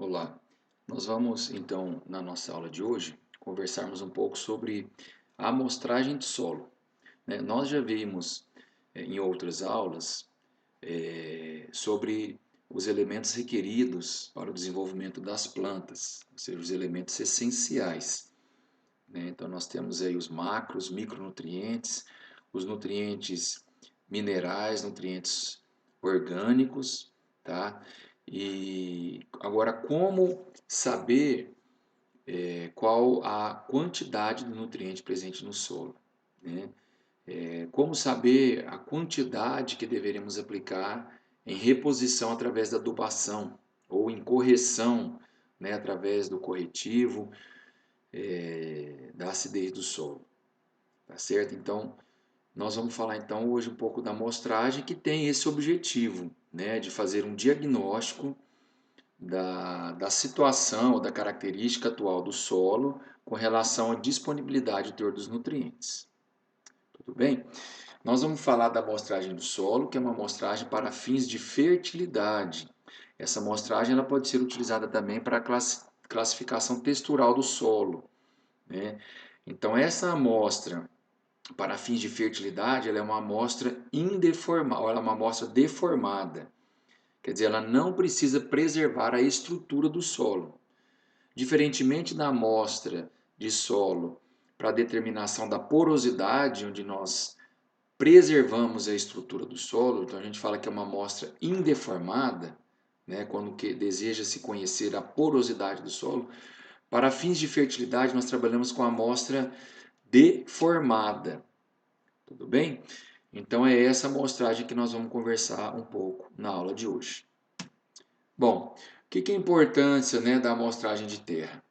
Olá, nós vamos então, na nossa aula de hoje, conversarmos um pouco sobre a amostragem de solo, né? Nós já vimos em outras aulas sobre os elementos requeridos para o desenvolvimento das plantas, ou seja, os elementos essenciais, né? Então nós temos aí os macros, micronutrientes, os nutrientes minerais, nutrientes orgânicos, tá? E agora como saber qual a quantidade do nutriente presente no solo, né? Como saber a quantidade que deveremos aplicar em reposição através da adubação ou em correção, né, através do corretivo, da acidez do solo, tá certo? Então, nós vamos falar então hoje um pouco da amostragem que tem esse objetivo, né, de fazer um diagnóstico da situação ou da característica atual do solo com relação à disponibilidade e teor dos nutrientes. Tudo bem? Nós vamos falar da amostragem do solo, que é uma amostragem para fins de fertilidade. Essa amostragem ela pode ser utilizada também para a classificação textural do solo, né? Então, essa amostra para fins de fertilidade, ela é uma amostra indeformada, ela é uma amostra deformada. Quer dizer, ela não precisa preservar a estrutura do solo. Diferentemente da amostra de solo para determinação da porosidade, onde nós preservamos a estrutura do solo, então a gente fala que é uma amostra indeformada, né, quando deseja-se conhecer a porosidade do solo. Para fins de fertilidade, nós trabalhamos com a amostra deformada. Tudo bem? Então é essa amostragem que nós vamos conversar um pouco na aula de hoje. Bom, o que é a importância, né, da amostragem de terra,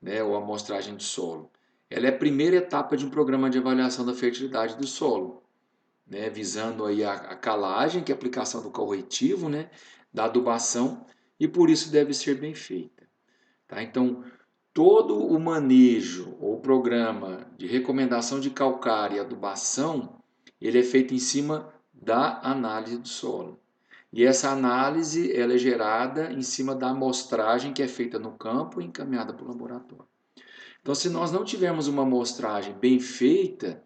né, ou amostragem de solo? Ela é a primeira etapa de um programa de avaliação da fertilidade do solo, né, visando aí a calagem, que é a aplicação do corretivo, né, da adubação, e por isso deve ser bem feita. Tá? Então, todo o manejo ou programa de recomendação de calcário e adubação, ele é feito em cima da análise do solo. E essa análise ela é gerada em cima da amostragem que é feita no campo e encaminhada para o laboratório. Então, se nós não tivermos uma amostragem bem feita,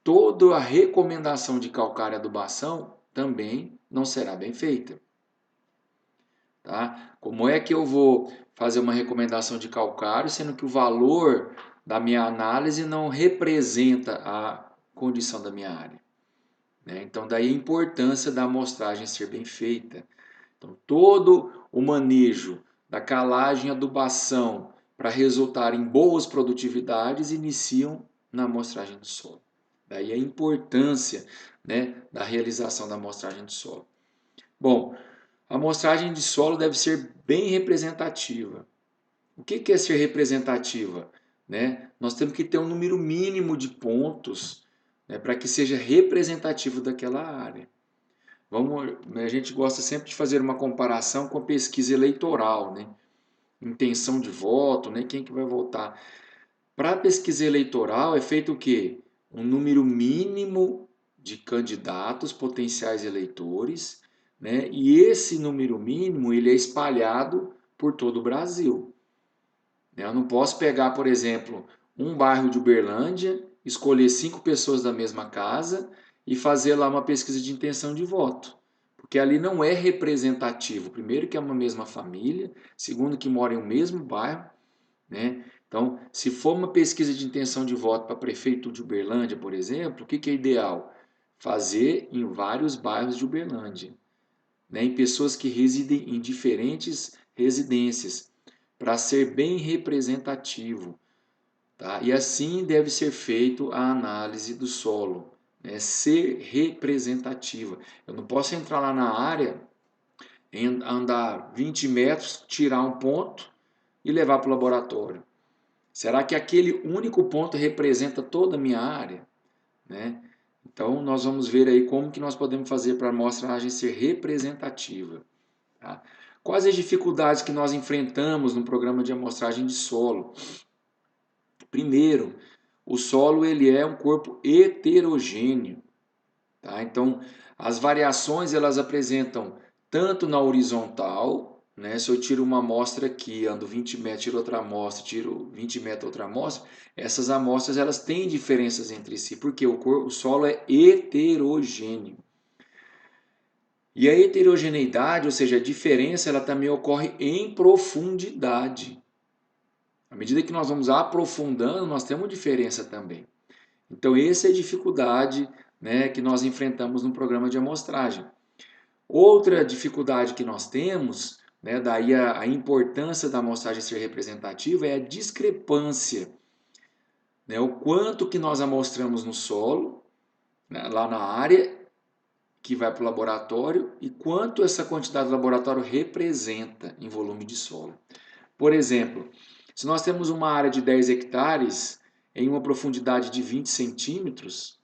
toda a recomendação de calcário e adubação também não será bem feita. Tá? Como é que eu vou fazer uma recomendação de calcário, sendo que o valor da minha análise não representa a condição da minha área? Né? Então, daí a importância da amostragem ser bem feita. Então, todo o manejo da calagem e adubação para resultar em boas produtividades iniciam na amostragem do solo. Daí a importância, né, da realização da amostragem do solo. Bom, a amostragem de solo deve ser bem representativa. O que é ser representativa? Né? Nós temos que ter um número mínimo de pontos, né, para que seja representativo daquela área. A gente gosta sempre de fazer uma comparação com a pesquisa eleitoral, né? Intenção de voto, né? Quem que vai votar. Para a pesquisa eleitoral é feito o quê? Um número mínimo de candidatos, potenciais eleitores, né? E esse número mínimo ele é espalhado por todo o Brasil. Eu não posso pegar, por exemplo, um bairro de Uberlândia, escolher 5 pessoas da mesma casa e fazer lá uma pesquisa de intenção de voto. Porque ali não é representativo. Primeiro que é uma mesma família, segundo que mora em um mesmo bairro, né? Então, se for uma pesquisa de intenção de voto para prefeito de Uberlândia, por exemplo, o que é ideal? Fazer em vários bairros de Uberlândia, né? Em pessoas que residem em diferentes residências, para ser bem representativo. Tá? E assim deve ser feito a análise do solo, né? Ser representativa. Eu não posso entrar lá na área, andar 20 metros, tirar um ponto e levar para o laboratório. Será que aquele único ponto representa toda a minha área? Né? Então, nós vamos ver aí como que nós podemos fazer para a amostragem ser representativa. Tá? Quais as dificuldades que nós enfrentamos no programa de amostragem de solo? Primeiro, o solo ele é um corpo heterogêneo. Tá? Então, as variações elas apresentam tanto na horizontal, né? Se eu tiro uma amostra aqui, ando 20 metros, tiro outra amostra, tiro 20 metros outra amostra, essas amostras elas têm diferenças entre si, porque o solo é heterogêneo. E a heterogeneidade, ou seja, a diferença, ela também ocorre em profundidade. À medida que nós vamos aprofundando, nós temos diferença também. Então, essa é a dificuldade, né, que nós enfrentamos no programa de amostragem. Outra dificuldade que nós temos, né, daí a importância da amostragem ser representativa, é a discrepância. Né, o quanto que nós amostramos no solo, né, lá na área, que vai para o laboratório, e quanto essa quantidade do laboratório representa em volume de solo. Por exemplo, se nós temos uma área de 10 hectares em uma profundidade de 20 centímetros,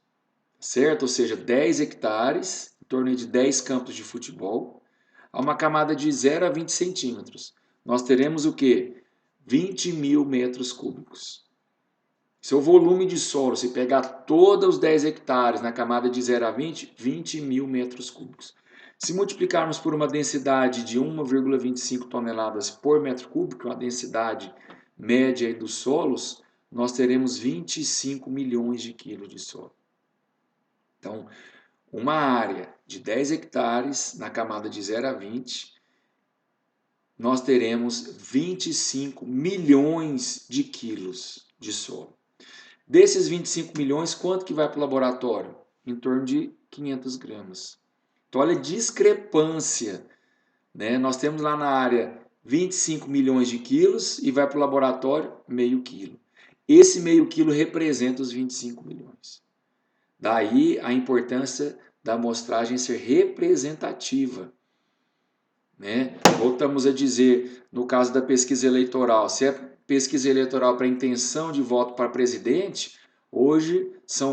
certo? Ou seja, 10 hectares, em torno de 10 campos de futebol, a uma camada de 0 a 20 centímetros. Nós teremos o quê? 20 mil metros cúbicos. Seu volume de solo, se pegar todos os 10 hectares na camada de 0 a 20, 20 mil metros cúbicos. Se multiplicarmos por uma densidade de 1,25 toneladas por metro cúbico, a densidade média dos solos, nós teremos 25 milhões de quilos de solo. Então, uma área de 10 hectares na camada de 0 a 20, nós teremos 25 milhões de quilos de solo. Desses 25 milhões, quanto que vai para o laboratório? Em torno de 500 gramas. Então, olha a discrepância. Né? Nós temos lá na área 25 milhões de quilos e vai para o laboratório meio quilo. Esse meio quilo representa os 25 milhões. Daí a importância da amostragem ser representativa. Né? Voltamos a dizer, no caso da pesquisa eleitoral, se é pesquisa eleitoral para intenção de voto para presidente, hoje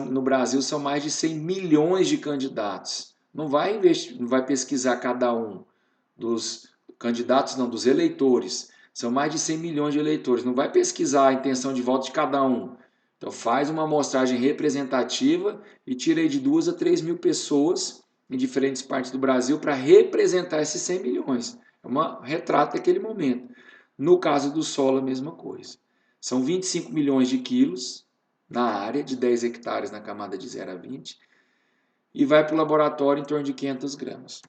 no Brasil são mais de 100 milhões de candidatos. Não vai pesquisar cada um dos candidatos, não, dos eleitores. São mais de 100 milhões de eleitores. Não vai pesquisar a intenção de voto de cada um. Então faz uma amostragem representativa e tira aí de 2 a 3 mil pessoas em diferentes partes do Brasil para representar esses 100 milhões. É um retrato daquele momento. No caso do solo, a mesma coisa. São 25 milhões de quilos na área de 10 hectares na camada de 0 a 20 e vai para o laboratório em torno de 500 gramas.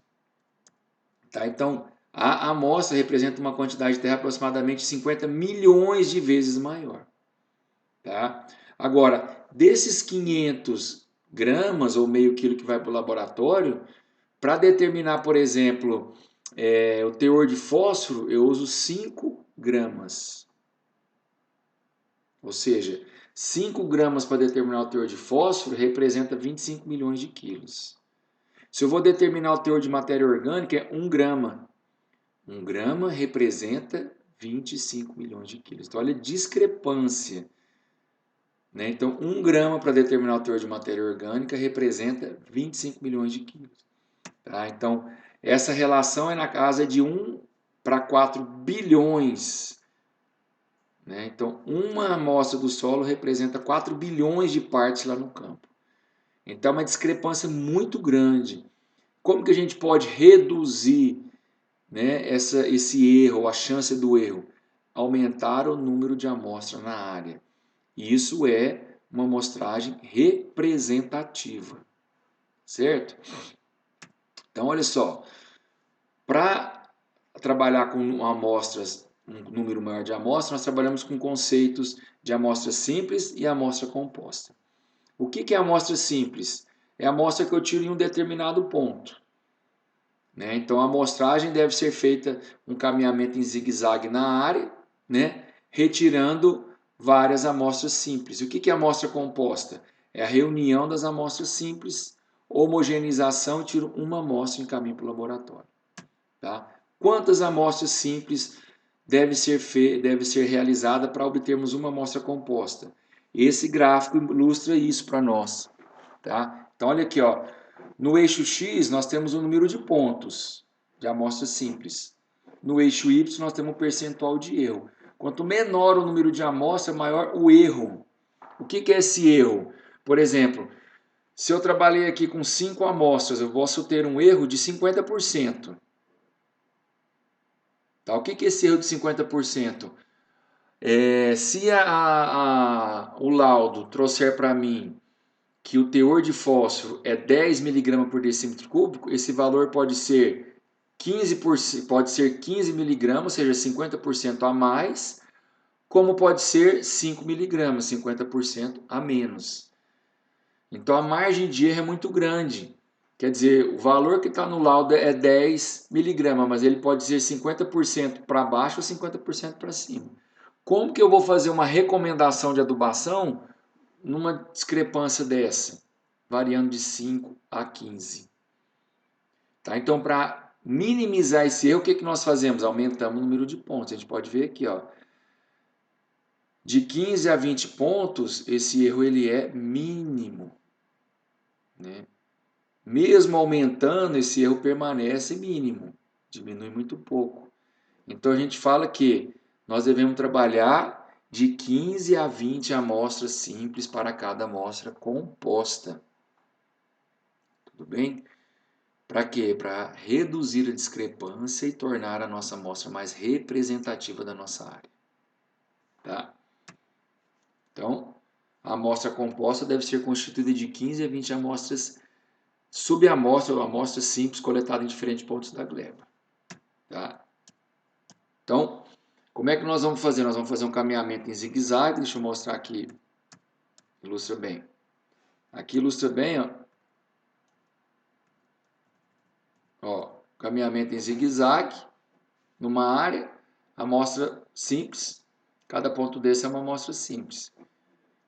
Tá? Então, a amostra representa uma quantidade de terra aproximadamente 50 milhões de vezes maior. Tá? Agora, desses 500 gramas ou meio quilo que vai para o laboratório, para determinar, por exemplo, o teor de fósforo, eu uso 5 gramas. Ou seja, 5 gramas para determinar o teor de fósforo representa 25 milhões de quilos. Se eu vou determinar o teor de matéria orgânica, é 1 grama. 1 grama representa 25 milhões de quilos. Então, olha a discrepância. Né? Então, 1 grama para determinar o teor de matéria orgânica representa 25 milhões de quilos. Tá? Então, essa relação é na casa de 1 para 4 bilhões. Né? Então, uma amostra do solo representa 4 bilhões de partes lá no campo. Então, é uma discrepância muito grande. Como que a gente pode reduzir, né, esse erro, a chance do erro? Aumentar o número de amostras na área. Isso é uma amostragem representativa, certo? Então, olha só, para trabalhar com amostras, um número maior de amostras, nós trabalhamos com conceitos de amostra simples e amostra composta. O que é amostra simples? É a amostra que eu tiro em um determinado ponto. Né? Então, a amostragem deve ser feita um caminhamento em zigue-zague na área, né? Retirando várias amostras simples. O que é amostra composta? É a reunião das amostras simples, homogeneização e tiro uma amostra em caminho para o laboratório. Tá? Quantas amostras simples deve ser realizada para obtermos uma amostra composta? Esse gráfico ilustra isso para nós. Tá? Então, olha aqui, ó. No eixo X, nós temos um número de pontos de amostras simples. No eixo Y, nós temos um percentual de erro. Quanto menor o número de amostras, maior o erro. O que é esse erro? Por exemplo, se eu trabalhei aqui com 5 amostras, eu posso ter um erro de 50%. Tá? O que é esse erro de 50%? Se o laudo trouxer para mim que o teor de fósforo é 10 miligramas por decímetro cúbico, esse valor pode ser 15 miligramas, ou seja, 50% a mais, como pode ser 5 miligramas, 50% a menos. Então a margem de erro é muito grande. Quer dizer, o valor que está no laudo é 10 miligramas, mas ele pode ser 50% para baixo ou 50% para cima. Como que eu vou fazer uma recomendação de adubação numa discrepância dessa? Variando de 5 a 15. Tá? Então, para minimizar esse erro, o que nós fazemos? Aumentamos o número de pontos. A gente pode ver aqui, ó, de 15 a 20 pontos, esse erro ele é mínimo. Né? Mesmo aumentando, esse erro permanece mínimo, diminui muito pouco. Então a gente fala que nós devemos trabalhar de 15 a 20 amostras simples para cada amostra composta. Tudo bem? Para quê? Para reduzir a discrepância e tornar a nossa amostra mais representativa da nossa área. Tá? Então, a amostra composta deve ser constituída de 15 a 20 amostras subamostra ou amostras simples coletadas em diferentes pontos da gleba. Tá? Então, como é que nós vamos fazer? Nós vamos fazer um caminhamento em zigue-zague. Deixa eu mostrar aqui. Ilustra bem. Aqui ilustra bem, ó, caminhamento em zigue-zague, numa área, amostra simples. Cada ponto desse é uma amostra simples.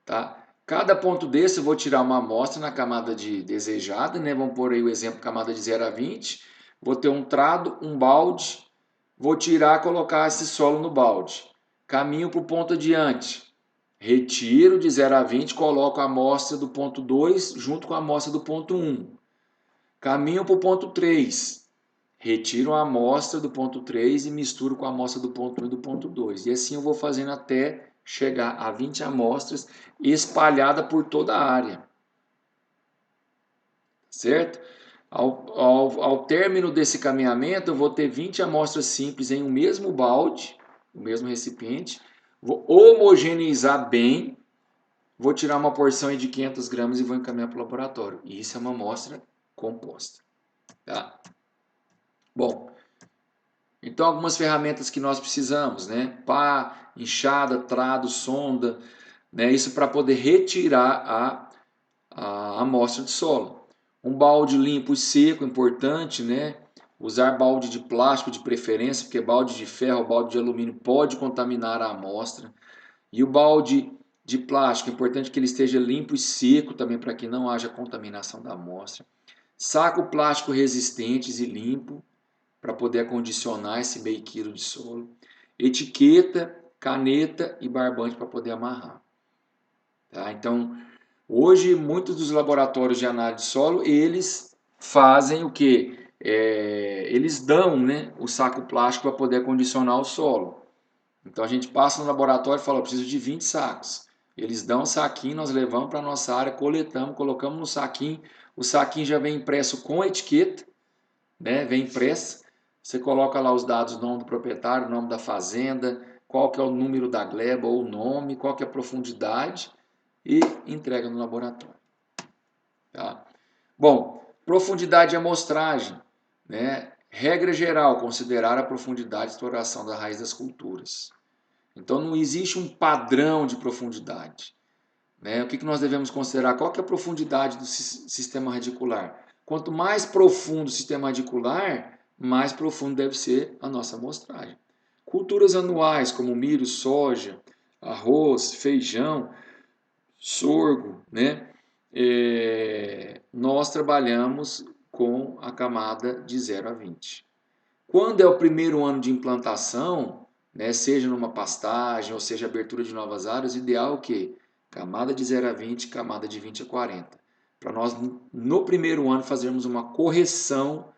Tá? Cada ponto desse eu vou tirar uma amostra na camada de desejada, né? Vamos pôr aí o exemplo camada de 0 a 20. Vou ter um trado, um balde, vou tirar, colocar esse solo no balde. Caminho para o ponto adiante. Retiro de 0 a 20, coloco a amostra do ponto 2 junto com a amostra do ponto 1. Caminho para o ponto 3. Retiro a amostra do ponto 3 e misturo com a amostra do ponto 1 e do ponto 2. E assim eu vou fazendo até chegar a 20 amostras espalhadas por toda a área. Certo? Ao término desse caminhamento, eu vou ter 20 amostras simples em um mesmo balde, o mesmo recipiente. Vou homogeneizar bem, vou tirar uma porção de 500 gramas e vou encaminhar para o laboratório. E isso é uma amostra composta. Tá? Bom, então algumas ferramentas que nós precisamos, né? Pá, enxada, trado, sonda, né? Isso para poder retirar a amostra de solo. Um balde limpo e seco, importante, né? Usar balde de plástico de preferência, porque balde de ferro ou balde de alumínio pode contaminar a amostra. E o balde de plástico, é importante que ele esteja limpo e seco também para que não haja contaminação da amostra. Saco plástico resistentes e limpo para poder acondicionar esse meio quilo de solo. Etiqueta, caneta e barbante para poder amarrar. Tá? Então, hoje, muitos dos laboratórios de análise de solo, eles fazem o quê? Eles dão, né, o saco plástico para poder acondicionar o solo. Então, a gente passa no laboratório e fala, eu preciso de 20 sacos. Eles dão um saquinho, nós levamos para a nossa área, coletamos, colocamos no saquinho. O saquinho já vem impresso com a etiqueta, né, vem impressa. Você coloca lá os dados, o nome do proprietário, o nome da fazenda, qual que é o número da gleba ou o nome, qual que é a profundidade e entrega no laboratório. Tá? Bom, profundidade de amostragem. Né? Regra geral, considerar a profundidade de exploração da raiz das culturas. Então não existe um padrão de profundidade. Né? O que nós devemos considerar? Qual que é a profundidade do sistema radicular? Quanto mais profundo o sistema radicular, mais profundo deve ser a nossa amostragem. Culturas anuais como milho, soja, arroz, feijão, sorgo, né? Nós trabalhamos com a camada de 0 a 20. Quando é o primeiro ano de implantação, né, seja numa pastagem ou seja abertura de novas áreas, o ideal é o quê? Camada de 0 a 20, camada de 20 a 40. Para nós, no primeiro ano, fazermos uma correção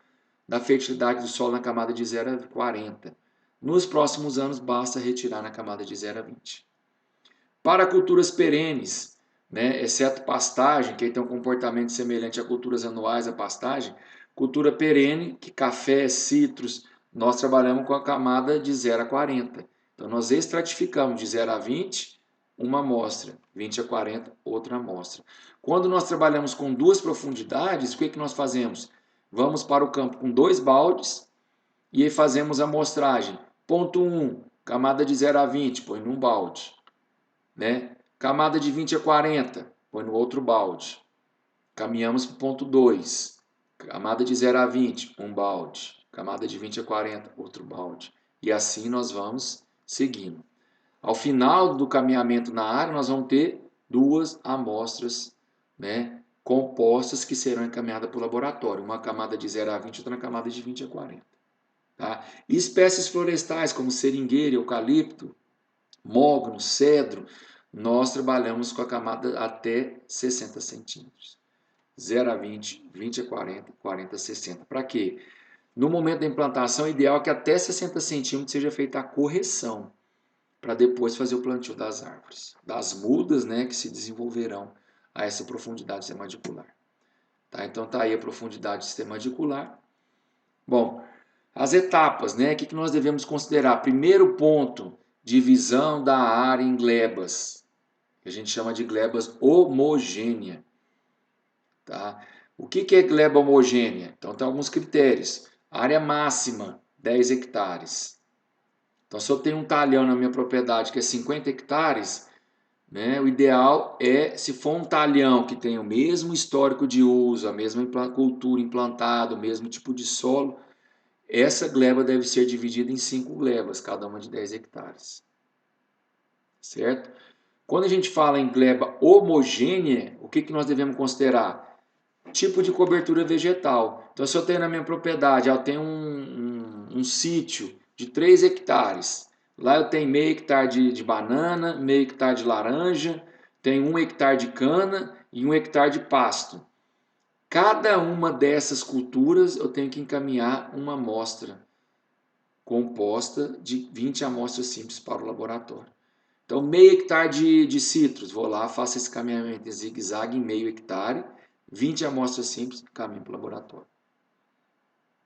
da fertilidade do solo na camada de 0 a 40. Nos próximos anos, basta retirar na camada de 0 a 20. Para culturas perenes, né, exceto pastagem, que tem um comportamento semelhante a culturas anuais à pastagem, cultura perene, que café, citros, nós trabalhamos com a camada de 0 a 40. Então, nós estratificamos de 0 a 20, uma amostra, 20 a 40, outra amostra. Quando nós trabalhamos com duas profundidades, o que nós fazemos? Vamos para o campo com 2 baldes e aí fazemos a amostragem. Ponto 1, camada de 0 a 20, põe num balde. Né? Camada de 20 a 40, põe no outro balde. Caminhamos para o ponto 2. Camada de 0 a 20, um balde. Camada de 20 a 40, outro balde. E assim nós vamos seguindo. Ao final do caminhamento na área, nós vamos ter duas amostras, né, compostas que serão encaminhadas para o laboratório. Uma camada de 0 a 20, outra na camada de 20 a 40. Tá? E espécies florestais como seringueira, eucalipto, mogno, cedro, nós trabalhamos com a camada até 60 centímetros. 0 a 20, 20 a 40, 40 a 60. Para quê? No momento da implantação, o ideal é que até 60 centímetros seja feita a correção, para depois fazer o plantio das árvores, das mudas, né, que se desenvolverão a essa profundidade sistemandicular. Tá? Então tá aí a profundidade sistemandicular. Bom, as etapas, né, o que nós devemos considerar? Primeiro ponto, divisão da área em glebas, que a gente chama de glebas homogênea. Tá? O que é gleba homogênea? Então, tem alguns critérios. Área máxima, 10 hectares. Então, se eu tenho um talhão na minha propriedade que é 50 hectares, né, o ideal é, se for um talhão que tem o mesmo histórico de uso, a mesma cultura implantada, o mesmo tipo de solo, essa gleba deve ser dividida em 5 glebas, cada uma de 10 hectares. Certo? Quando a gente fala em gleba homogênea, o que nós devemos considerar? Tipo de cobertura vegetal. Então, se eu tenho na minha propriedade, eu tenho um sítio de 3 hectares. Lá eu tenho meio hectare de banana, meio hectare de laranja, tenho 1 hectare de cana e 1 hectare de pasto. Cada uma dessas culturas eu tenho que encaminhar uma amostra composta de 20 amostras simples para o laboratório. Então, meio hectare de citros, vou lá, faço esse caminhamento em zigue-zague em meio hectare, 20 amostras simples, caminho para o laboratório.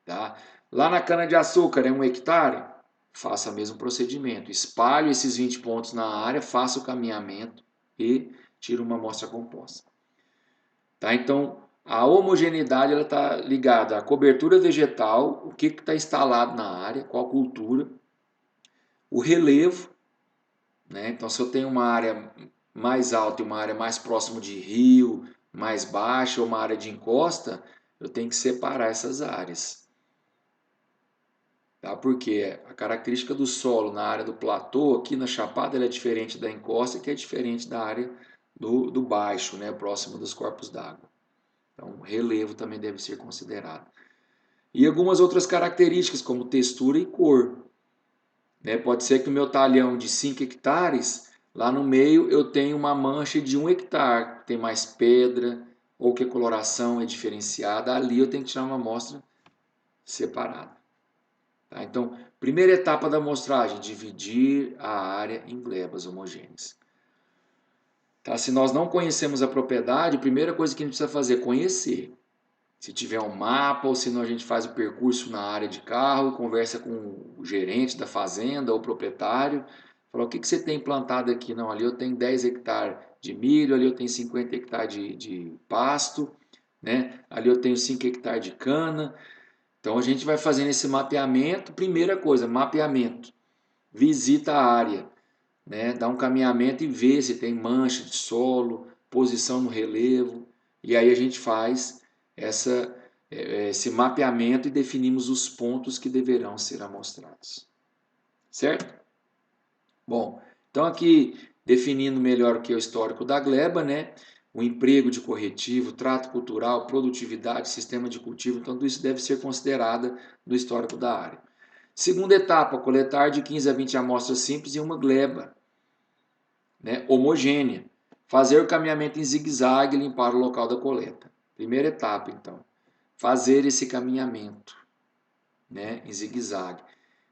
Tá? Lá na cana-de-açúcar é 1 hectare, faça o mesmo procedimento. Espalho esses 20 pontos na área, faço o caminhamento e tiro uma amostra composta. Tá? Então, a homogeneidade está ligada à cobertura vegetal, o que está instalado na área, qual cultura, o relevo, né? Então, se eu tenho uma área mais alta e uma área mais próxima de rio, mais baixa, ou uma área de encosta, eu tenho que separar essas áreas. Tá? Porque a característica do solo na área do platô, aqui na Chapada, ela é diferente da encosta, que é diferente da área do baixo, né? Próximo dos corpos d'água. Então, o relevo também deve ser considerado. E algumas outras características, como textura e cor. Né? Pode ser que o meu talhão de 5 hectares, lá no meio eu tenho uma mancha de 1 hectare, tem mais pedra, ou que a coloração é diferenciada. Ali eu tenho que tirar uma amostra separada. Tá? Então, primeira etapa da amostragem, dividir a área em glebas homogêneas. Tá? Se nós não conhecemos a propriedade, a primeira coisa que a gente precisa fazer é conhecer. Se tiver um mapa, ou se não, a gente faz o percurso na área de carro, conversa com o gerente da fazenda ou o proprietário, fala, o que você tem plantado aqui? Não, ali eu tenho 10 hectares de milho, ali eu tenho 50 hectares de pasto, né? Ali eu tenho 5 hectares de cana. Então a gente vai fazendo esse mapeamento, primeira coisa, mapeamento. Visita a área, né? Dá um caminhamento e vê se tem mancha de solo, posição no relevo, e aí a gente faz esse mapeamento e definimos os pontos que deverão ser amostrados. Certo? Bom, então aqui definindo melhor o que é o histórico da gleba, né? O emprego de corretivo, trato cultural, produtividade, sistema de cultivo, então tudo isso deve ser considerado no histórico da área. Segunda etapa, coletar de 15 a 20 amostras simples em uma gleba, né, homogênea. Fazer o caminhamento em zigue-zague e limpar o local da coleta. Primeira etapa, então. Fazer esse caminhamento, né, em zigue-zague.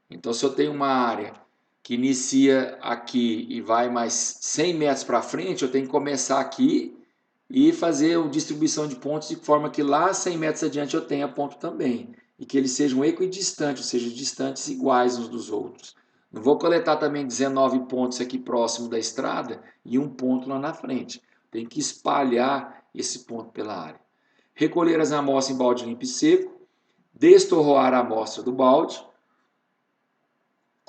Então, se eu tenho uma área que inicia aqui e vai mais 100 metros para frente, eu tenho que começar aqui e fazer a distribuição de pontos de forma que lá 100 metros adiante eu tenha ponto também. e que eles sejam equidistantes, ou seja, distantes iguais uns dos outros. Não vou coletar também 19 pontos aqui próximo da estrada e um ponto lá na frente. Tem que espalhar esse ponto pela área. Recolher as amostras em balde limpo e seco, destorroar a amostra do balde,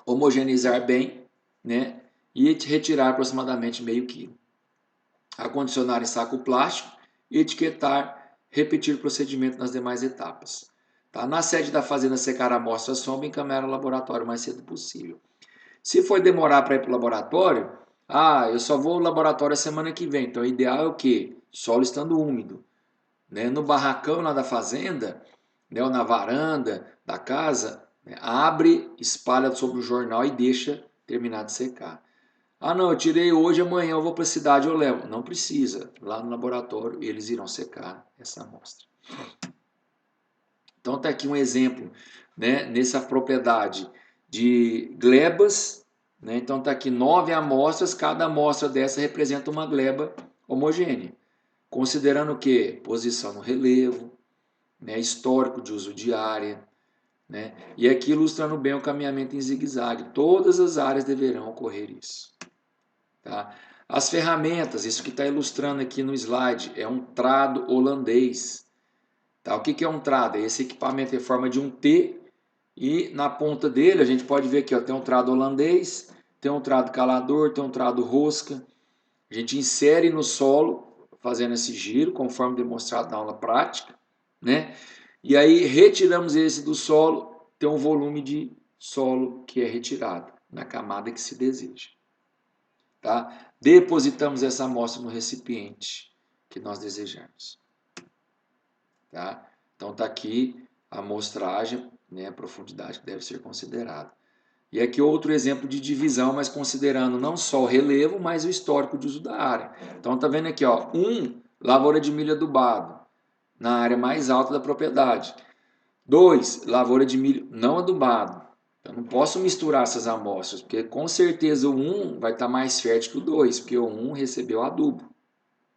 homogeneizar bem, né? E retirar aproximadamente meio quilo. Acondicionar em saco plástico, etiquetar, repetir o procedimento nas demais etapas. Tá? Na sede da fazenda, secar a amostra à sombra e encaminhar ao laboratório o mais cedo possível. Se for demorar para ir para o laboratório, eu só vou ao laboratório a semana que vem. Então, o ideal é o quê? Solo estando úmido. Né? No barracão lá da fazenda, né? Ou na varanda da casa, né? Abre, espalha sobre o jornal e deixa terminar de secar. Não, eu tirei hoje, amanhã eu vou para a cidade, eu levo. Não precisa. Lá no laboratório eles irão secar essa amostra. Então está aqui um exemplo, né, nessa propriedade de glebas, né? Então está aqui 9 amostras, cada amostra dessa representa uma gleba homogênea. Considerando o quê? Posição no relevo, né, histórico de uso de área, né? E aqui ilustrando bem o caminhamento em zigue-zague. Todas as áreas deverão ocorrer isso. Tá? As ferramentas, isso que está ilustrando aqui no slide, é um trado holandês. Tá? O que é um trado? É esse equipamento em forma de um T e na ponta dele a gente pode ver aqui, ó, tem um trado holandês, tem um trado calador, tem um trado rosca. A gente insere no solo, fazendo esse giro, conforme demonstrado na aula prática, né? E aí retiramos esse do solo, tem um volume de solo que é retirado na camada que se deseja. Tá? Depositamos essa amostra no recipiente que nós desejamos. Tá? Então está aqui a amostragem, né, a profundidade que deve ser considerada. E aqui outro exemplo de divisão, mas considerando não só o relevo, mas o histórico de uso da área. Então está vendo aqui, ó, lavoura de milho adubado, na área mais alta da propriedade. 2, lavoura de milho não adubado. Eu não posso misturar essas amostras, porque com certeza o 1 vai estar mais fértil que o 2, porque o 1 recebeu adubo.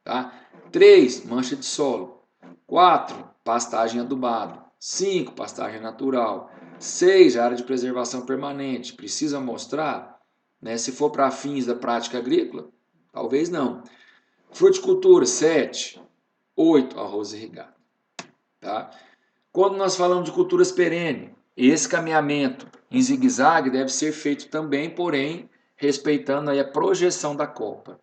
Tá? 3, mancha de solo. 4, pastagem adubada. 5, pastagem natural. 6, área de preservação permanente. Precisa mostrar? Né? Se for para fins da prática agrícola, talvez não. Fruticultura, 7. 8, arroz irrigado. Tá? Quando nós falamos de culturas perenes, esse caminhamento em zigue-zague deve ser feito também, porém, respeitando aí a projeção da copa.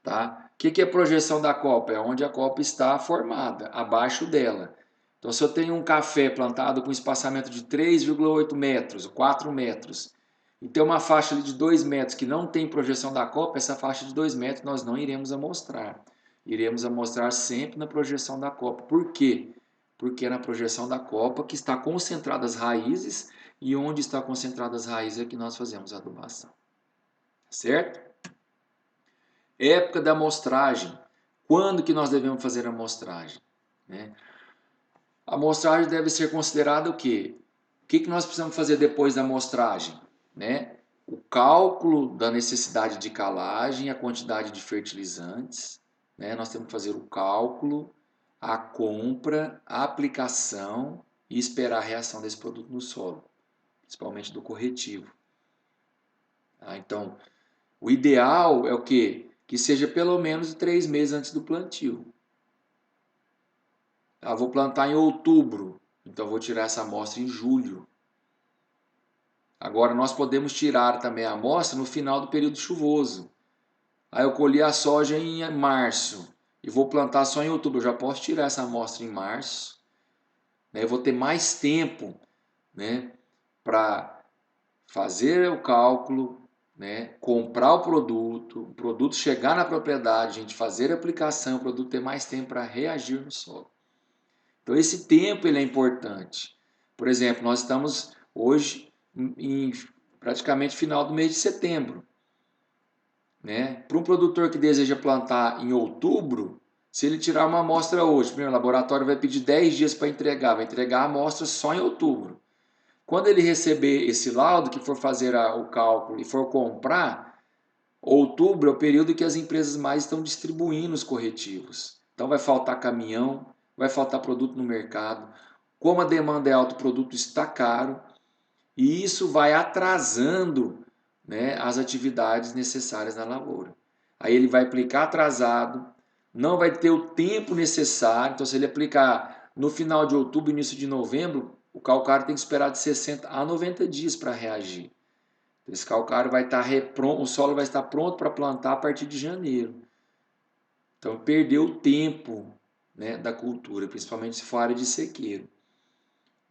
Tá? O que é projeção da copa? É onde a copa está formada, abaixo dela. Então, se eu tenho um café plantado com espaçamento de 3,8 metros, 4 metros, e tem uma faixa de 2 metros que não tem projeção da copa, essa faixa de 2 metros nós não iremos amostrar. Iremos amostrar sempre na projeção da copa. Por quê? Porque é na projeção da copa que está concentradas as raízes, e onde está concentradas as raízes é que nós fazemos a adubação. Certo? Época da amostragem. Quando que nós devemos fazer a amostragem? Né? A amostragem deve ser considerada o quê? O que nós precisamos fazer depois da amostragem? Né? O cálculo da necessidade de calagem, a quantidade de fertilizantes. Né? Nós temos que fazer o cálculo, a compra, a aplicação e esperar a reação desse produto no solo, principalmente do corretivo. Então, o ideal é o quê? Que seja pelo menos 3 meses antes do plantio. Vou plantar em outubro, então vou tirar essa amostra em julho. Agora, nós podemos tirar também a amostra no final do período chuvoso. Aí eu colhi a soja em março e vou plantar só em outubro. Eu já posso tirar essa amostra em março. Né? Eu vou ter mais tempo, né, para fazer o cálculo, né, comprar o produto chegar na propriedade, a gente fazer a aplicação, o produto ter mais tempo para reagir no solo. Então esse tempo ele é importante. Por exemplo, nós estamos hoje em praticamente final do mês de setembro. Né? Para um produtor que deseja plantar em outubro, se ele tirar uma amostra hoje, primeiro, o laboratório vai pedir 10 dias para entregar, vai entregar a amostra só em outubro. Quando ele receber esse laudo, que for fazer o cálculo e for comprar, outubro é o período que as empresas mais estão distribuindo os corretivos. Então vai faltar caminhão, vai faltar produto no mercado. Como a demanda é alta, o produto está caro e isso vai atrasando, né, as atividades necessárias na lavoura. Aí ele vai aplicar atrasado, não vai ter o tempo necessário. Então, se ele aplicar no final de outubro, início de novembro, o calcário tem que esperar de 60 a 90 dias para reagir. Esse calcário vai estar o solo vai estar pronto para plantar a partir de janeiro. Então, perdeu o tempo, né, da cultura, principalmente se for área de sequeiro.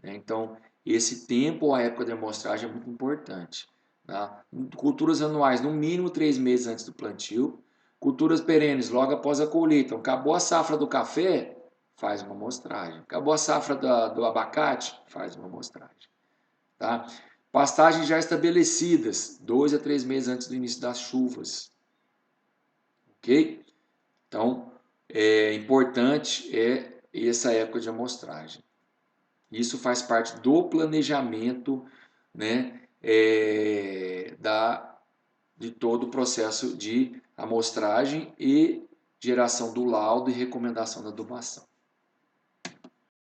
Né? Então, esse tempo ou a época de amostragem é muito importante. Tá? Culturas anuais, no mínimo 3 meses antes do plantio. Culturas perenes, logo após a colheita. Então, acabou a safra do café, faz uma amostragem. Acabou a safra do abacate, faz uma amostragem. Tá? Pastagens já estabelecidas, 2 a 3 meses antes do início das chuvas. Ok? Então, é importante essa época de amostragem. Isso faz parte do planejamento, né, de todo o processo de amostragem e geração do laudo e recomendação da adubação.